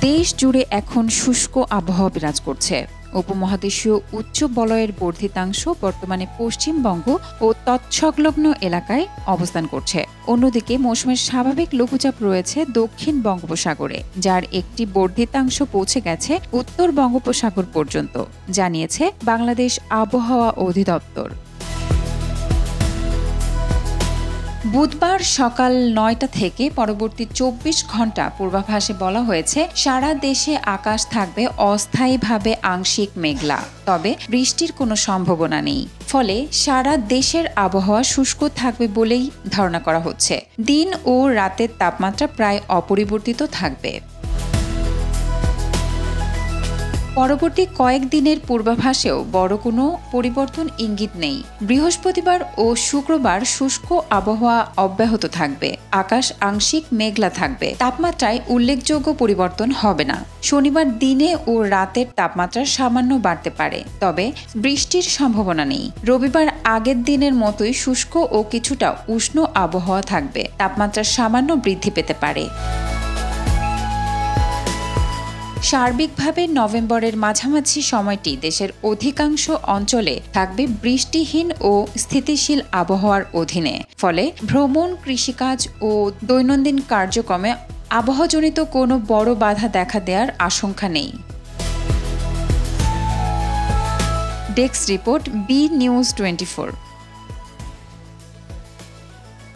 দেশ জুড়ে এখন শুষ্ক আবহাওয়া বিরাজ করছে। উপমহাদেশীয় উচ্চ বলয়ের বর্ধিতাংশ বর্তমানে পশ্চিমবঙ্গ ও তৎসংলগ্ন এলাকায় অবস্থান করছে। অন্যদিকে মৌসুমের স্বাভাবিক লঘুচাপ রয়েছে দক্ষিণ বঙ্গোপসাগরে, যার একটি বর্ধিতাংশ পৌঁছে গেছে উত্তর বঙ্গোপসাগর পর্যন্ত, জানিয়েছে বাংলাদেশ আবহাওয়া অধিদপ্তর। বুধবার সকাল ৯টা থেকে পরবর্তী ২৪ ঘন্টা পূর্বাভাসে বলা হয়েছে সারা দেশে আকাশ থাকবে অস্থায়ীভাবে আংশিক মেঘলা, তবে বৃষ্টির কোনো সম্ভাবনা নেই। ফলে সারা দেশের আবহাওয়া শুষ্ক থাকবে বলেই ধারণা করা হচ্ছে। দিন ও রাতের তাপমাত্রা প্রায় অপরিবর্তিত থাকবে। পরবর্তী কয়েকদিনের পূর্বাভাসেও বড় কোনো পরিবর্তন ইঙ্গিত নেই। বৃহস্পতিবার ও শুক্রবার শুষ্ক আবহাওয়া অব্যাহত থাকবে, আকাশ আংশিক মেঘলা থাকবে, তাপমাত্রায় উল্লেখযোগ্য পরিবর্তন হবে না। শনিবার দিনে ও রাতের তাপমাত্রা সামান্য বাড়তে পারে, তবে বৃষ্টির সম্ভাবনা নেই। রবিবার আগের দিনের মতোই শুষ্ক ও কিছুটা উষ্ণ আবহাওয়া থাকবে, তাপমাত্রা সামান্য বৃদ্ধি পেতে পারে। সার্বিকভাবে নভেম্বরের মাঝামাঝি সময়টি দেশের অধিকাংশ অঞ্চলে থাকবে বৃষ্টিহীন ও স্থিতিশীল আবহাওয়ার অধীনে। ফলে ভ্রমণ, কৃষিকাজ ও দৈনন্দিন কার্যক্রমে আবহাওয়াজনিত কোনো বড় বাধা দেখা দেওয়ার আশঙ্কা নেই। Desk report, B news 24।